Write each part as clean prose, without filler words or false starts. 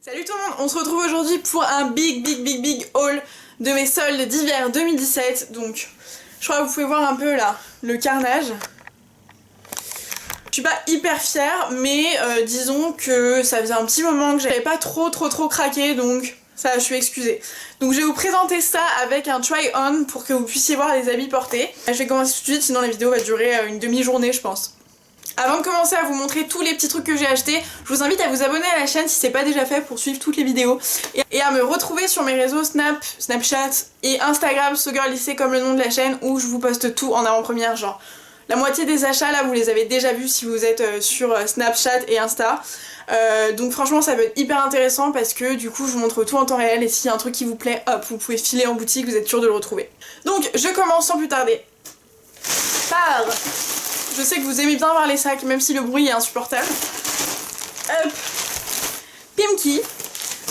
Salut tout le monde, on se retrouve aujourd'hui pour un big haul de mes soldes d'hiver 2017. Donc je crois que vous pouvez voir un peu là le carnage. Je suis pas hyper fière, mais disons que ça faisait un petit moment que j'avais pas trop craqué, donc ça je suis excusée. Donc je vais vous présenter ça avec un try on pour que vous puissiez voir les habits portés. Je vais commencer tout de suite, sinon la vidéo va durer une demi-journée je pense. Avant de commencer à vous montrer tous les petits trucs que j'ai achetés, je vous invite à vous abonner à la chaîne si c'est pas déjà fait pour suivre toutes les vidéos et à me retrouver sur mes réseaux Snapchat et Instagram, SoGirlLycée comme le nom de la chaîne, où je vous poste tout en avant-première. Genre la moitié des achats là vous les avez déjà vus si vous êtes sur Snapchat et Insta. Donc franchement ça peut être hyper intéressant parce que du coup je vous montre tout en temps réel et s'il y a un truc qui vous plaît, hop, vous pouvez filer en boutique, vous êtes sûr de le retrouver. Donc je commence sans plus tarder par... Je sais que vous aimez bien voir les sacs, même si le bruit est insupportable. Hop. Pinky.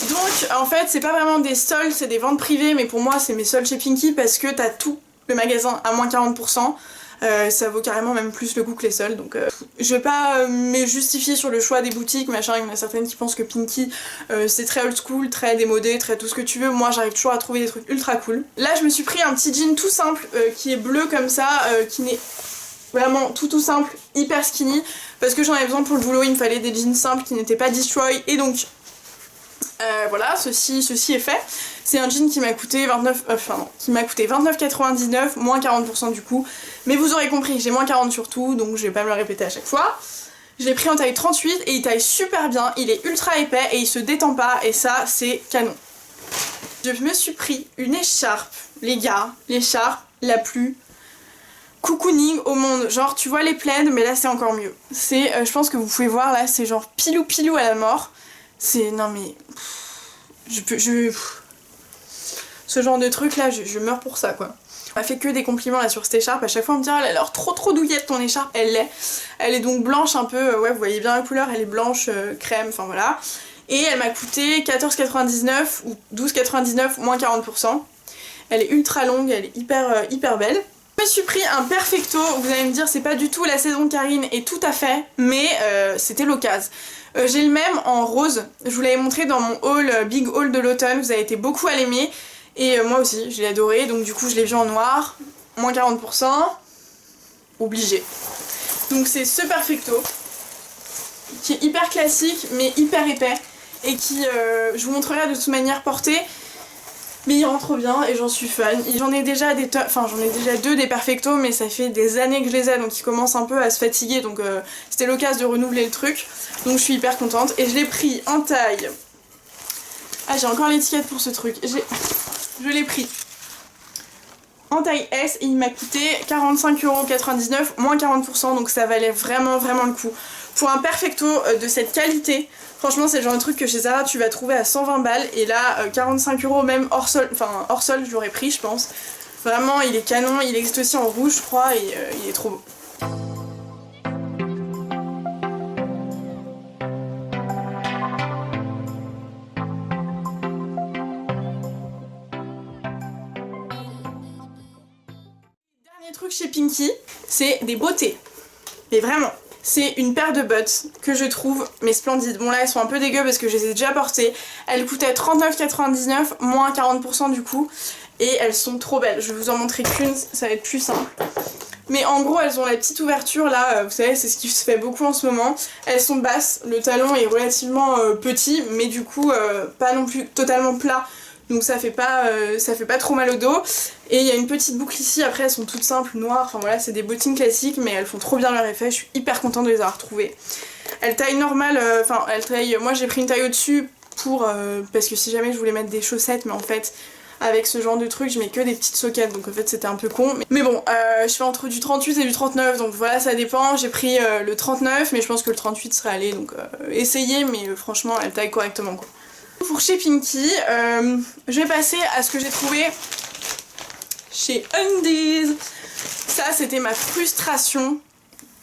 Donc en fait c'est pas vraiment des soldes, c'est des ventes privées, mais pour moi c'est mes soldes chez Pinky parce que t'as tout le magasin à moins 40%. Ça vaut carrément même plus le coup que les soldes, donc je vais pas me justifier sur le choix des boutiques, machin. Il y en a certaines qui pensent que Pinky c'est très old school, très démodé, très tout ce que tu veux. Moi j'arrive toujours à trouver des trucs ultra cool. Là je me suis pris un petit jean tout simple qui est bleu comme ça, qui n'est vraiment tout simple, hyper skinny, parce que j'en avais besoin pour le boulot. Il me fallait des jeans simples qui n'étaient pas destroy, et donc voilà, ceci est fait. C'est un jean qui m'a coûté 29,99, moins 40% du coup, mais vous aurez compris, j'ai moins 40 sur tout, donc je vais pas me le répéter à chaque fois. Je l'ai pris en taille 38 et il taille super bien, il est ultra épais et il se détend pas, et ça c'est canon. Je me suis pris une écharpe, les gars, l'écharpe la plus cocooning au monde. Genre tu vois les plaids, mais là c'est encore mieux. C'est, je pense que vous pouvez voir là, c'est genre pilou à la mort. C'est, non mais... Ce genre de truc là, je meurs pour ça quoi. On m'a fait que des compliments là sur cette écharpe, à chaque fois on me dit oh, elle a l'air trop douillette ton écharpe, elle l'est. Elle est donc blanche un peu, ouais vous voyez bien la couleur, elle est blanche crème, enfin voilà. Et elle m'a coûté 14,99 ou 12,99, moins 40%. Elle est ultra longue, elle est hyper belle. Je me suis pris un perfecto, vous allez me dire c'est pas du tout la saison Karine, et tout à fait, mais c'était l'occasion. J'ai le même en rose, je vous l'avais montré dans mon haul, big haul de l'automne, vous avez été beaucoup à l'aimer, et moi aussi, je l'ai adoré, donc du coup je l'ai vu en noir, moins 40%, obligé. Donc c'est ce perfecto, qui est hyper classique, mais hyper épais, et qui, je vous montrerai de toute manière porté. Mais il rentre bien et j'en suis fan. J'en ai déjà deux des perfectos, mais ça fait des années que je les ai, donc ils commencent un peu à se fatiguer, donc c'était l'occasion de renouveler le truc. Donc je suis hyper contente et je l'ai pris en taille... Ah, j'ai encore l'étiquette pour ce truc. Je l'ai pris en taille S et il m'a coûté 45,99€, moins 40%, donc ça valait vraiment le coup. Pour un perfecto de cette qualité, franchement c'est le genre de truc que chez Zara tu vas trouver à 120 balles, et là 45€ même hors sol, je l'aurais pris je pense. Vraiment il est canon, il existe aussi en rouge je crois, et il est trop beau. Dernier truc chez Pinky, c'est des beautés. Mais vraiment, c'est une paire de bottes que je trouve mais splendides. Bon là elles sont un peu dégueu parce que je les ai déjà portées. Elles coûtaient 39,99, moins 40% du coup. Et elles sont trop belles. Je vais vous en montrer qu'une, ça va être plus simple. Mais en gros elles ont la petite ouverture là, vous savez c'est ce qui se fait beaucoup en ce moment. Elles sont basses, le talon est relativement petit, mais du coup pas non plus totalement plat. Donc ça fait pas trop mal au dos. Et il y a une petite boucle ici, après elles sont toutes simples, noires, enfin voilà, c'est des bottines classiques, mais elles font trop bien leur effet, je suis hyper contente de les avoir trouvées. Elles taillent normale, moi j'ai pris une taille au-dessus pour, parce que si jamais je voulais mettre des chaussettes, mais en fait, avec ce genre de truc, je mets que des petites soquettes, donc en fait c'était un peu con. Mais bon, je fais entre du 38 et du 39, donc voilà, ça dépend. J'ai pris le 39, mais je pense que le 38 serait allé, donc essayez, mais franchement, elle taille correctement quoi. Pour chez Pinky, je vais passer à ce que j'ai trouvé chez Undies. Ça c'était ma frustration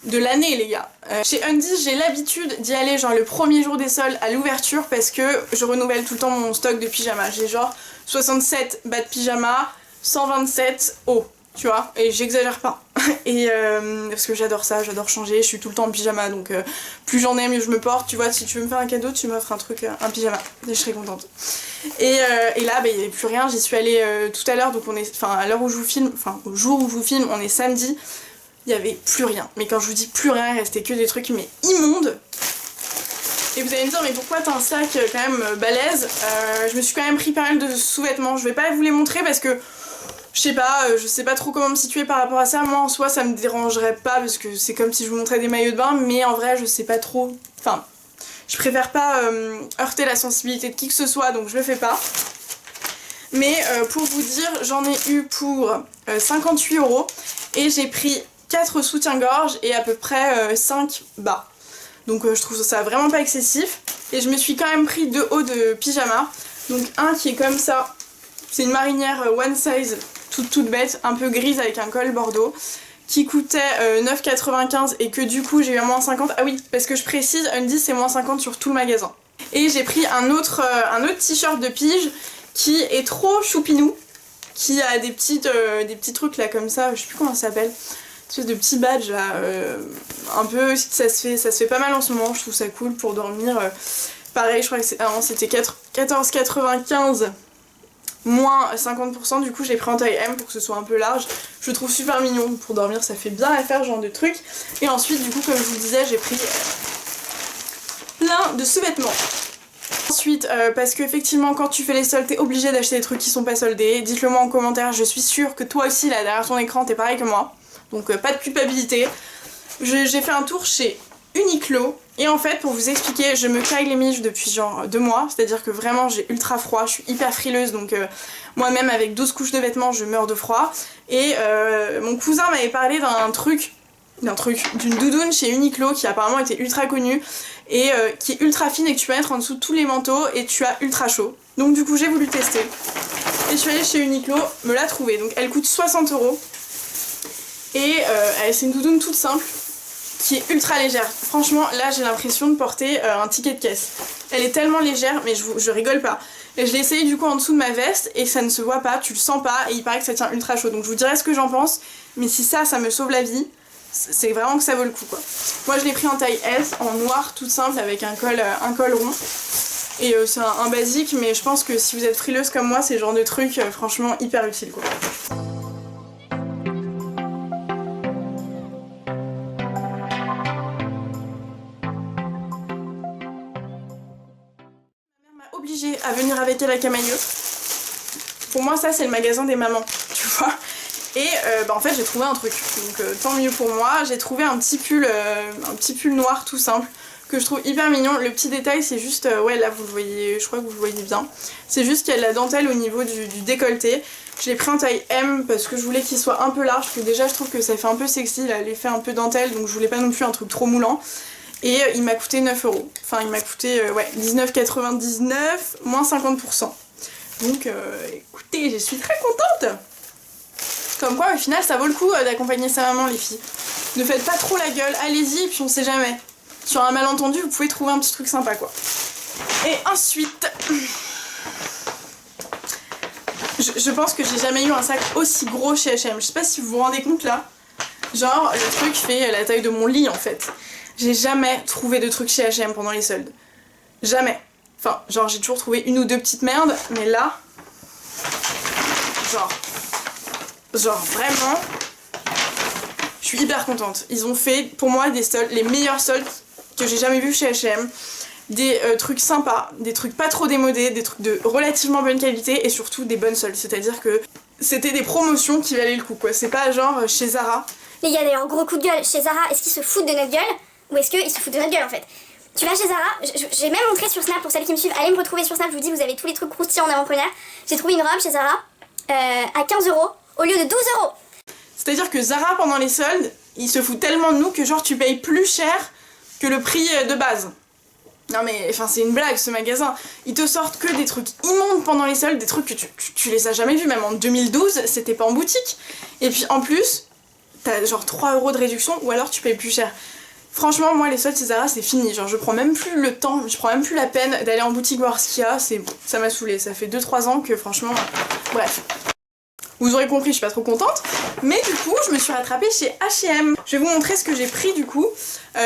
de l'année les gars. Chez Undies j'ai l'habitude d'y aller genre le premier jour des soldes à l'ouverture parce que je renouvelle tout le temps mon stock de pyjamas. J'ai genre 67 bas de pyjama, 127 hauts, tu vois, et j'exagère pas. Et parce que j'adore ça, j'adore changer, je suis tout le temps en pyjama, donc plus j'en ai mieux je me porte. Tu vois, si tu veux me faire un cadeau, tu m'offres un truc, un pyjama, et je serais contente. Et là bah, il n'y avait plus rien, j'y suis allée tout à l'heure, donc on est, enfin à l'heure où je vous filme, enfin au jour où je vous filme, on est samedi, il n'y avait plus rien. Mais quand je vous dis plus rien, il restait que des trucs mais immondes. Et vous allez me dire mais pourquoi t'as un sac quand même balèze. Je me suis quand même pris pas mal de sous-vêtements, je vais pas vous les montrer parce que je sais pas trop comment me situer par rapport à ça. Moi en soi ça me dérangerait pas parce que c'est comme si je vous montrais des maillots de bain, mais en vrai je sais pas trop, enfin je préfère pas heurter la sensibilité de qui que ce soit, donc je le fais pas. Mais pour vous dire, j'en ai eu pour 58 € et j'ai pris 4 soutiens-gorge et à peu près 5 bas. Donc je trouve ça vraiment pas excessif. Et je me suis quand même pris 2 hauts de pyjama. Donc un qui est comme ça, c'est une marinière one size, toute bête, un peu grise avec un col bordeaux, qui coûtait 9,95 € et que du coup j'ai eu un moins 50. Ah oui, parce que je précise, Undies c'est moins 50 sur tout le magasin. Et j'ai pris un autre t-shirt de pige qui est trop choupinou, qui a des petits trucs là comme ça, je sais plus comment ça s'appelle. Espèce de petits badges là, un peu, ça se fait pas mal en ce moment, je trouve ça cool pour dormir. Pareil, je crois que c'était 14,95 moins 50%, du coup j'ai pris en taille M pour que ce soit un peu large. Je le trouve super mignon, pour dormir ça fait bien à faire ce genre de truc. Et ensuite du coup comme je vous disais j'ai pris plein de sous-vêtements. Ensuite, parce qu'effectivement quand tu fais les soldes t'es obligé d'acheter des trucs qui sont pas soldés. Dites-le moi en commentaire, je suis sûre que toi aussi là derrière ton écran t'es pareil que moi. Donc pas de culpabilité. J'ai fait un tour chez Uniqlo et en fait pour vous expliquer, je me caille les miches depuis genre 2 mois, c'est à dire que vraiment j'ai ultra froid, je suis hyper frileuse, donc moi-même avec 12 couches de vêtements je meurs de froid. Et mon cousin m'avait parlé d'une doudoune chez Uniqlo qui apparemment était ultra connue et qui est ultra fine et que tu peux mettre en dessous de tous les manteaux et tu as ultra chaud. Donc du coup j'ai voulu tester et je suis allée chez Uniqlo me la trouver. Donc elle coûte 60 € et c'est une doudoune toute simple qui est ultra légère. Franchement là j'ai l'impression de porter un ticket de caisse. Elle est tellement légère mais je rigole pas. Et je l'ai essayé du coup en dessous de ma veste et ça ne se voit pas, tu le sens pas et il paraît que ça tient ultra chaud. Donc je vous dirai ce que j'en pense, mais si ça me sauve la vie, c'est vraiment que ça vaut le coup quoi. Moi je l'ai pris en taille S, en noir toute simple avec un col rond. Et c'est un basique, mais je pense que si vous êtes frileuse comme moi, c'est le genre de truc franchement hyper utile quoi. Obligée à venir avec elle à Camaïeu. Pour moi ça c'est le magasin des mamans, tu vois. Et en fait j'ai trouvé un truc, donc tant mieux pour moi. J'ai trouvé un petit pull noir tout simple que je trouve hyper mignon. Le petit détail c'est juste, ouais là vous le voyez, je crois que vous le voyez bien. C'est juste qu'il y a de la dentelle au niveau du décolleté. Je l'ai pris en taille M parce que je voulais qu'il soit un peu large, parce que déjà je trouve que ça fait un peu sexy l'effet un peu dentelle, donc je voulais pas non plus un truc trop moulant. Et il m'a coûté 9 €. Enfin il m'a coûté 19,99 moins 50%. Donc écoutez, je suis très contente. Comme quoi au final ça vaut le coup d'accompagner sa maman les filles. Ne faites pas trop la gueule, allez-y et puis on sait jamais. Sur un malentendu vous pouvez trouver un petit truc sympa quoi. Et ensuite, je pense que j'ai jamais eu un sac aussi gros chez H&M. Je sais pas si vous vous rendez compte là. Genre le truc fait la taille de mon lit en fait. J'ai jamais trouvé de trucs chez H&M pendant les soldes. Jamais. Enfin, genre j'ai toujours trouvé une ou deux petites merdes, mais là, genre vraiment, je suis hyper contente. Ils ont fait pour moi des soldes, les meilleurs soldes que j'ai jamais vus chez H&M. Des trucs sympas, des trucs pas trop démodés, des trucs de relativement bonne qualité et surtout des bonnes soldes. C'est-à-dire que c'était des promotions qui valaient le coup quoi. C'est pas genre chez Zara. Les gars d'ailleurs, gros coup de gueule, chez Zara, est-ce qu'ils se foutent de notre gueule ou est-ce qu'ils se foutent de notre gueule en fait? Tu vas chez Zara, j'ai même montré sur Snap pour celles qui me suivent, allez me retrouver sur Snap, je vous dis vous avez tous les trucs croustillants en avant-première. J'ai trouvé une robe chez Zara à 15 € au lieu de 12 €. C'est-à-dire que Zara pendant les soldes, ils se foutent tellement de nous que genre tu payes plus cher que le prix de base. Non mais enfin c'est une blague ce magasin. Ils te sortent que des trucs immondes pendant les soldes, des trucs que tu les as jamais vus, même en 2012 c'était pas en boutique. Et puis en plus, t'as genre 3 € de réduction ou alors tu payes plus cher. Franchement moi les soldes chez Zara c'est fini, genre je prends même plus le temps, je prends même plus la peine d'aller en boutique voir ce qu'il y a, c'est bon, ça m'a saoulé, ça fait 2-3 ans que franchement, bref. Vous aurez compris, je suis pas trop contente. Mais du coup, je me suis rattrapée chez H&M. Je vais vous montrer ce que j'ai pris du coup.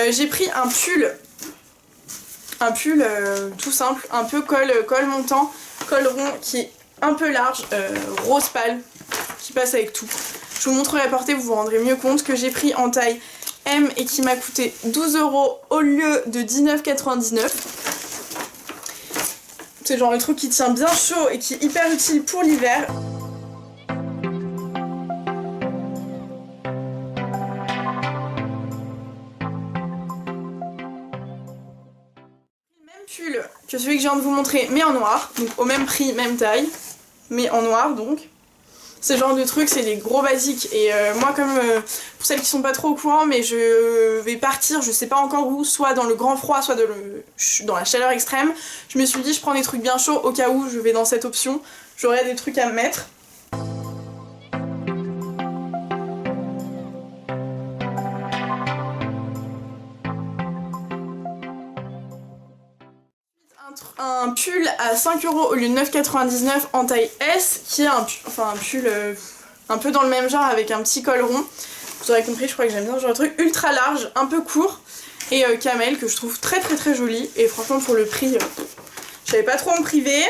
J'ai pris un pull. Un pull tout simple, un peu col montant, col rond qui est un peu large, rose pâle, qui passe avec tout. Je vous montrerai la portée, vous vous rendrez mieux compte, que j'ai pris en taille M et qui m'a coûté 12 € au lieu de 19,99 €. C'est genre le truc qui tient bien chaud et qui est hyper utile pour l'hiver. Pull que celui que je viens de vous montrer mais en noir, donc au même prix, même taille, mais en noir donc. Ce genre de truc c'est des gros basiques et moi comme pour celles qui sont pas trop au courant mais je vais partir je sais pas encore où, soit dans le grand froid soit dans la chaleur extrême, je me suis dit je prends des trucs bien chauds au cas où je vais dans cette option, j'aurai des trucs à me mettre. Un pull à 5 € au lieu de 9,99 € en taille S qui est un pull un peu dans le même genre avec un petit col rond. Vous aurez compris, je crois que j'aime bien ce genre de truc ultra large, un peu court et camel que je trouve très très très joli et franchement pour le prix je savais pas trop en priver.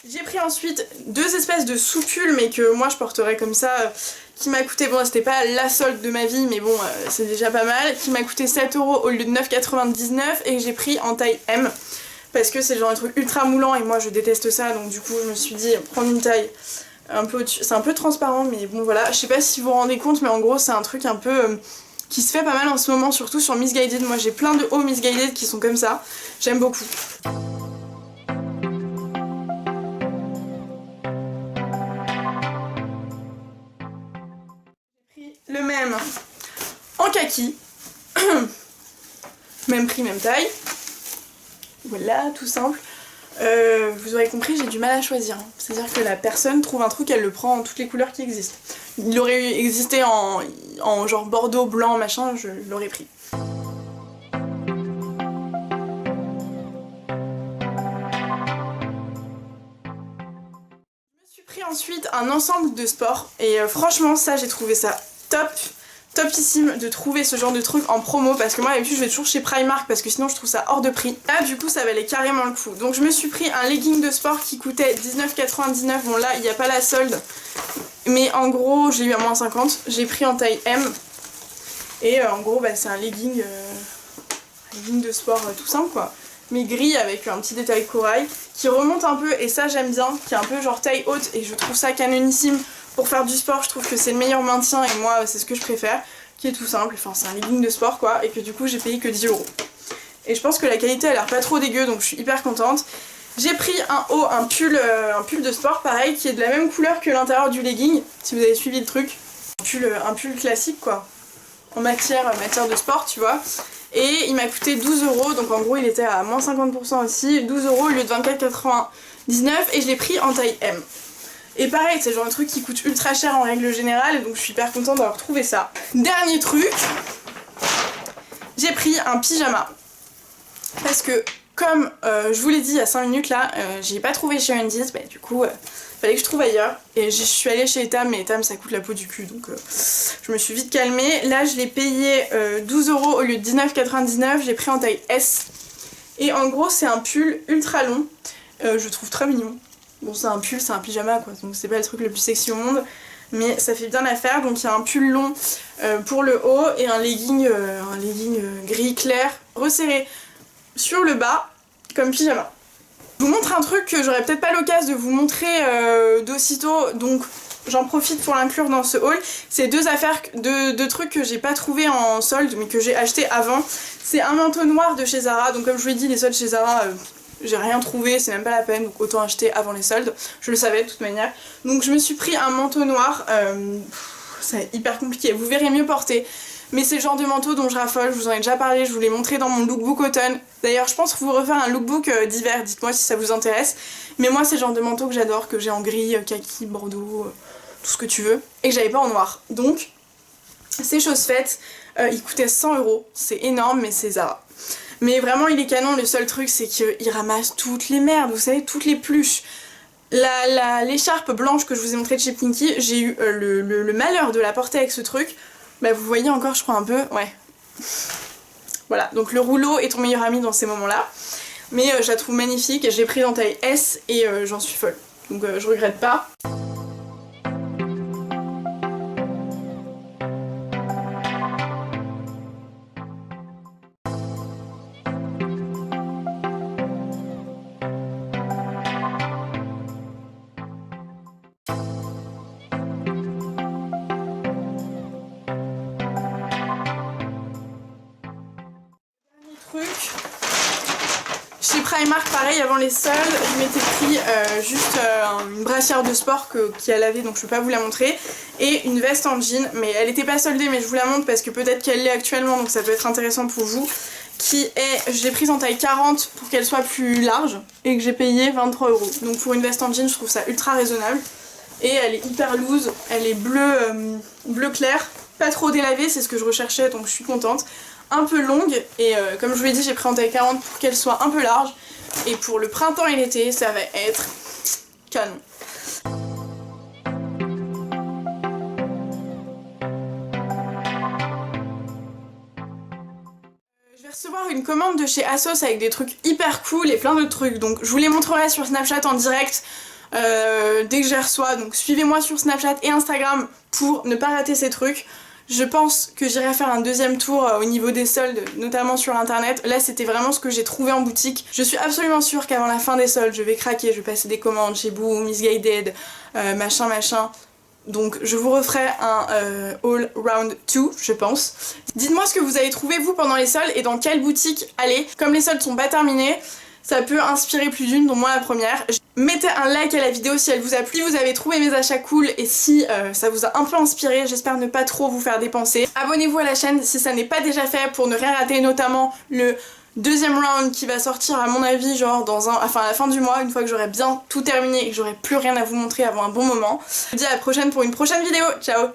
J'ai pris ensuite deux espèces de sous-pulls mais que moi je porterais comme ça qui m'a coûté, bon c'était pas la solde de ma vie mais bon c'est déjà pas mal, qui m'a coûté 7 € au lieu de 9,99 € et que j'ai pris en taille M parce que c'est le genre de truc ultra moulant et moi je déteste ça donc du coup je me suis dit prendre une taille un peu au-dessus, c'est un peu transparent mais bon voilà, je sais pas si vous vous rendez compte mais en gros c'est un truc un peu qui se fait pas mal en ce moment surtout sur Missguided, moi j'ai plein de hauts Missguided qui sont comme ça, j'aime beaucoup. Le même en kaki, même prix, même taille, voilà, tout simple. Vous aurez compris, j'ai du mal à choisir, c'est à dire que la personne trouve un truc, elle le prend en toutes les couleurs qui existent. Il aurait existé en genre bordeaux, blanc, machin, je l'aurais pris. Je me suis pris ensuite un ensemble de sport et franchement ça j'ai trouvé ça topissime de trouver ce genre de truc en promo parce que moi d'habitude je vais toujours chez Primark parce que sinon je trouve ça hors de prix. Là du coup ça valait carrément le coup. Donc je me suis pris un legging de sport qui coûtait 19,99 €. Bon là il n'y a pas la solde mais en gros j'ai eu à moins 50. J'ai pris en taille M et en gros bah, c'est un legging de sport tout simple quoi. Mais gris avec un petit détail corail qui remonte un peu et ça j'aime bien, qui est un peu genre taille haute et je trouve ça canonissime. Pour faire du sport, je trouve que c'est le meilleur maintien et moi c'est ce que je préfère, qui est tout simple, enfin c'est un legging de sport quoi, et que du coup j'ai payé que 10 €. Et je pense que la qualité a l'air pas trop dégueu donc je suis hyper contente. J'ai pris un pull de sport pareil, qui est de la même couleur que l'intérieur du legging, si vous avez suivi le truc. Un pull classique quoi, en matière de sport tu vois. Et il m'a coûté 12 €, donc en gros il était à moins 50% aussi, 12 € au lieu de 24,99 € et je l'ai pris en taille M. Et pareil, c'est le genre de truc qui coûte ultra cher en règle générale, donc je suis hyper contente d'avoir trouvé ça. Dernier truc, j'ai pris un pyjama. Parce que, comme je vous l'ai dit il y a 5 minutes là, j'ai pas trouvé chez Undies, bah du coup, fallait que je trouve ailleurs. Et je suis allée chez Etam, mais Etam ça coûte la peau du cul, donc je me suis vite calmée. Là je l'ai payé 12 € au lieu de 19,99 €, j'ai pris en taille S. Et en gros c'est un pull ultra long, je trouve très mignon. Bon c'est un pull, c'est un pyjama quoi, donc c'est pas le truc le plus sexy au monde, mais ça fait bien l'affaire. Donc il y a un pull long pour le haut et un legging gris clair resserré sur le bas comme pyjama. Je vous montre un truc que j'aurais peut-être pas l'occasion de vous montrer d'aussitôt, donc j'en profite pour l'inclure dans ce haul. C'est deux trucs que j'ai pas trouvé en solde mais que j'ai acheté avant. C'est un manteau noir de chez Zara, donc comme je vous l'ai dit les soldes chez Zara j'ai rien trouvé, c'est même pas la peine, donc autant acheter avant les soldes, je le savais de toute manière. Donc je me suis pris un manteau noir, c'est hyper compliqué, vous verrez mieux porter. Mais c'est le genre de manteau dont je raffole, je vous en ai déjà parlé, je vous l'ai montré dans mon lookbook automne. D'ailleurs je pense vous refaire un lookbook d'hiver, dites-moi si ça vous intéresse. Mais moi c'est le genre de manteau que j'adore, que j'ai en gris, kaki, bordeaux, tout ce que tu veux. Et que j'avais pas en noir. Donc c'est chose faite, il coûtait 100 €, c'est énorme mais c'est Zara. Mais vraiment il est canon, le seul truc c'est qu'il ramasse toutes les merdes, vous savez, toutes les pluches. L'écharpe blanche que je vous ai montré de chez Pinky, j'ai eu le malheur de la porter avec ce truc. Bah vous voyez encore je crois un peu, ouais. Voilà, donc le rouleau est ton meilleur ami dans ces moments-là. Mais je la trouve magnifique, je l'ai prise en taille S et j'en suis folle. Donc je regrette pas. Chez Primark, pareil, avant les soldes, je m'étais pris juste une brassière de sport qui a lavé, donc je peux pas vous la montrer, et une veste en jean, mais elle était pas soldée, mais je vous la montre parce que peut-être qu'elle l'est actuellement, donc ça peut être intéressant pour vous, je l'ai prise en taille 40 pour qu'elle soit plus large, et que j'ai payé 23 €. Donc pour une veste en jean, je trouve ça ultra raisonnable, et elle est hyper loose, elle est bleu clair, pas trop délavée, c'est ce que je recherchais, donc je suis contente. Un peu longue et comme je vous l'ai dit j'ai pris en taille 40 pour qu'elle soit un peu large et pour le printemps et l'été ça va être canon. Je vais recevoir une commande de chez ASOS avec des trucs hyper cool et plein de trucs, donc je vous les montrerai sur Snapchat en direct dès que je les reçois, donc suivez-moi sur Snapchat et Instagram pour ne pas rater ces trucs. Je pense que j'irai faire un deuxième tour au niveau des soldes, notamment sur internet. Là c'était vraiment ce que j'ai trouvé en boutique. Je suis absolument sûre qu'avant la fin des soldes je vais craquer, je vais passer des commandes chez Boo, Missguided, machin. Donc je vous referai un all round 2 je pense. Dites-moi ce que vous avez trouvé vous pendant les soldes et dans quelle boutique aller. Comme les soldes sont pas terminés, ça peut inspirer plus d'une, dont moi la première. Mettez un like à la vidéo si elle vous a plu, si vous avez trouvé mes achats cool et si ça vous a un peu inspiré, j'espère ne pas trop vous faire dépenser. Abonnez-vous à la chaîne si ça n'est pas déjà fait pour ne rien rater, notamment le deuxième round qui va sortir à mon avis genre à la fin du mois, une fois que j'aurai bien tout terminé et que j'aurai plus rien à vous montrer avant un bon moment. Je vous dis à la prochaine pour une prochaine vidéo, ciao.